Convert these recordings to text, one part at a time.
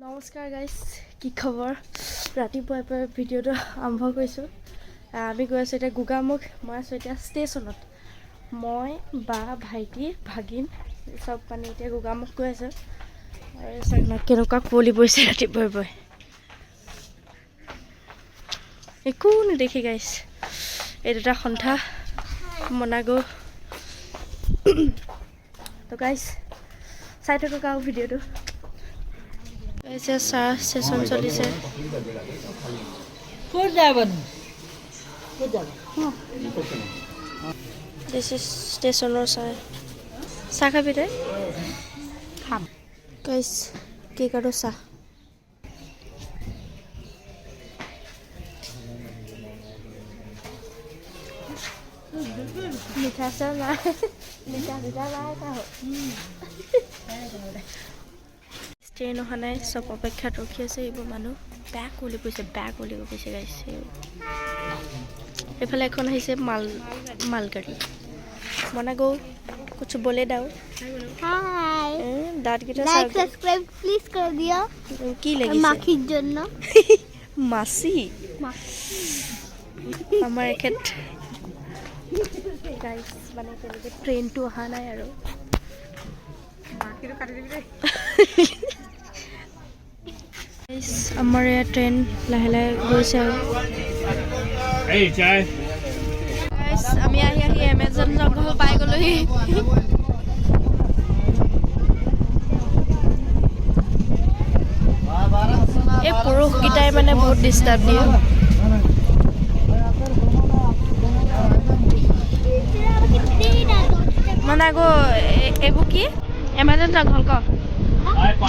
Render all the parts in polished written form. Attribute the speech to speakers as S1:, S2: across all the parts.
S1: নমস্কাৰ গাইজ, কি খবৰ? ৰাতিপুৱাৰ পৰা ভিডিঅ'টো আৰম্ভ কৰিছোঁ। আমি গৈ আছোঁ এতিয়া গোগামুখ। মই আছোঁ এতিয়া ষ্টেচনত। মই বা ভাইটি ভাগিন চব মানে এতিয়া গোগামুখ গৈ আছোঁ। আৰু চাওক না কেনেকুৱা কুঁৱলী পৰিছে ৰাতিপুৱাৰ পৰাই। একো নেদেখি গাইজ। এই দুটা সন্থা মনাগো। তো গাইজ চাই থাকক আৰু ভিডিঅ'টো। চাহ সেশন চলিছে। ষ্টেচনৰ চাহ খাবি তই? খাম গাইজ, কেক আৰু চাহ। মিঠা চাহ নাই, মিঠা নাই কাহো। ট্ৰেইন অহা নাই, চব অপেক্ষাত ৰখি আছে। এইবোৰ মানুহ বেয়া কুঁৱলী পৰিছে গাইছ। এইফালে এখন আহিছে মালগাড়ী। মনা গৌ কুछ बोले दाओ।
S2: हाय
S1: দাঁতকেইটা
S2: लाइक सब्सक्राइब प्लीज कर दियो।
S1: কি লাগিছে?
S2: মাখির জন্য
S1: মাছি আমাৰ এখেত গাইছ। মানে তেনেকৈ ট্ৰেইনটো অহা নাই আৰু আমাৰ ইয়াত ট্ৰেইন লাহে লাহে গৈছে আৰু আমি আহি এমেজন জংঘল পাই গ'লোহি। এই পুৰুষকেইটাই মানে বহুত ডিষ্টাৰ্ব দিয়ে। মানে আকৌ এইবোৰ কি এমেজন জংঘল ক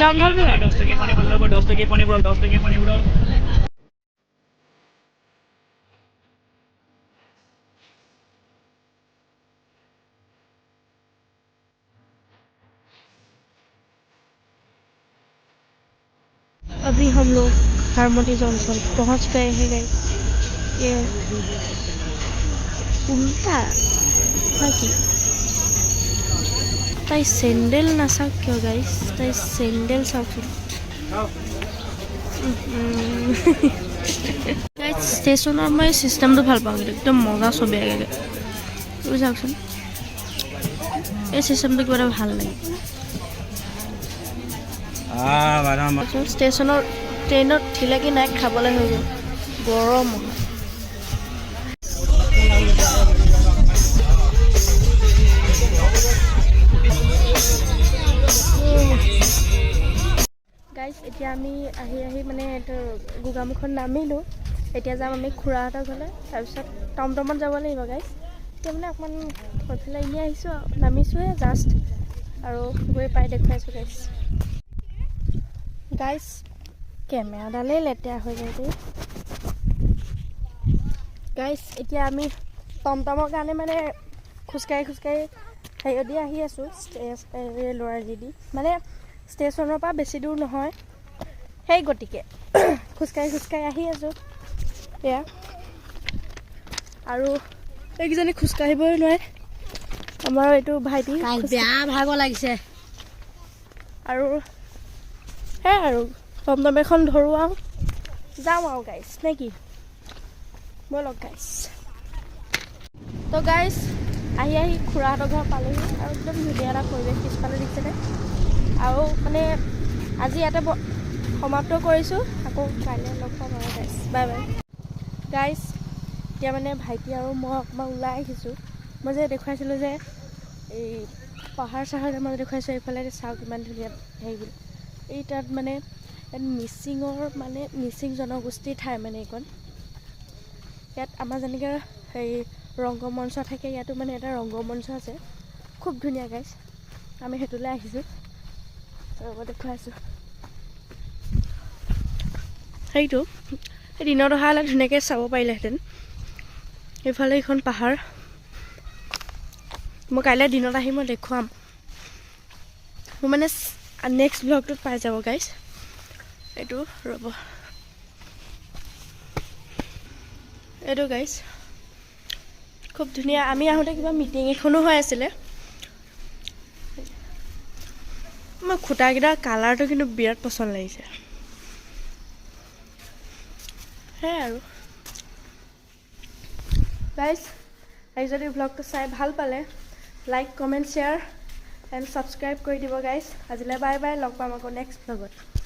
S1: জংঘল अभी हम लोग हारमोनी जंक्शन पहुंच गए हैं गाइस। ये उल्टा बाकी ताई सैंडल नासा क्यों गाइस? ताई सैंडल सब गाइस स्टेशनर मैं सिस्टम तो ভাল পাওঁ, एकदम मजा ছবি আগে বুঝাকচোন। এই সিস্টেমটো কিবা ভাল লাগে। ষ্টেচনৰ ট্ৰেইনত ঠিলাকি নাই, খাবলৈ হৈ গ'ল। গৰম গাইজ। এতিয়া আমি আহি মানে গোগামুখত নামিলোঁ। এতিয়া যাম আমি খুৰাহঁতৰ ঘৰলৈ, তাৰপিছত টমটমত যাব লাগিব গাইজ। এতিয়া মানে অকণমান সেইফালে এনেই আহিছোঁ আৰু নামিছোঁহে জাষ্ট, আৰু গৈ পাই দেখুৱাইছোঁ গাইজ। গাইজ কেমেৰাডালেই লেতেৰা হৈ যায় দেই গাইজ। এতিয়া আমি টমটমৰ কাৰণে মানে খোজকাঢ়ি হেৰিয়দি আহি আছোঁ, ল'ৰালি দি। মানে ষ্টেচনৰ পৰা বেছি দূৰ নহয়, সেই গতিকে খোজকাঢ়ি আহি আছোঁ। এয়া আৰু এইকেইজনী খোজকাঢ়িবই নোৱাৰে। আমাৰ এইটো ভাইটি বেয়া ভাগৰ লাগিছে। আৰু সেয়াই আৰু টমটম এখন ধৰোঁ আৰু যাওঁ আৰু গাইছ নে কি? ব'লক গাইছ। তো গাইছ আহি খুৰাহঁতৰ ঘৰ পালোহি, আৰু একদম ধুনীয়া এটা পৰিৱেশ পিছফালে দিছেনে। আৰু মানে আজি ইয়াতে সমাপ্ত কৰিছোঁ, আকৌ কাইলৈ লগ পাম আৰু গাইছ। বাই বাই গাইছ। এতিয়া মানে ভাইটি আৰু মই অকণমান ওলাই আহিছোঁ। মই যে দেখুৱাইছিলোঁ যে এই পাহাৰ মই দেখুৱাইছোঁ, এইফালে চাওক ইমান ধুনীয়া হেৰি। এই তাত মানে মিচিং জনগোষ্ঠীৰ ঠাই মানে এইখন। ইয়াত আমাৰ যেনেকৈ হেৰি ৰংগমঞ্চ থাকে, ইয়াতো মানে এটা ৰংগমঞ্চ আছে, খুব ধুনীয়া গাইছ। আমি সেইটোলৈ আহিছোঁ, দেখুৱাইছোঁ। সেইটো এই দিনত অহা হ'লে ধুনীয়াকৈ চাব পাৰিলেহেঁতেন। এইফালে এইখন পাহাৰ। মই কাইলৈ দিনত আহি মই দেখুৱাম। মোৰ মানে নেক্সট ব্লগটোত পাই যাব গাইছ। এইটো ৰ'ব, এইটো গাইছ খুব ধুনীয়া। আমি আহোঁতে কিবা মিটিং এখনো হৈ আছিলে। মই খুঁটাকেইটাৰ কালাৰটো কিন্তু বিৰাট পচন্দ লাগিছে। সেয়াই আৰু গাইজ আজি যদি ব্লগটো চাই ভাল পালে like comment share and subscribe কৰি দিব গাইজ আজিলৈ বাই বাই লগ পাম আকৌ নেক্সট ব্লগত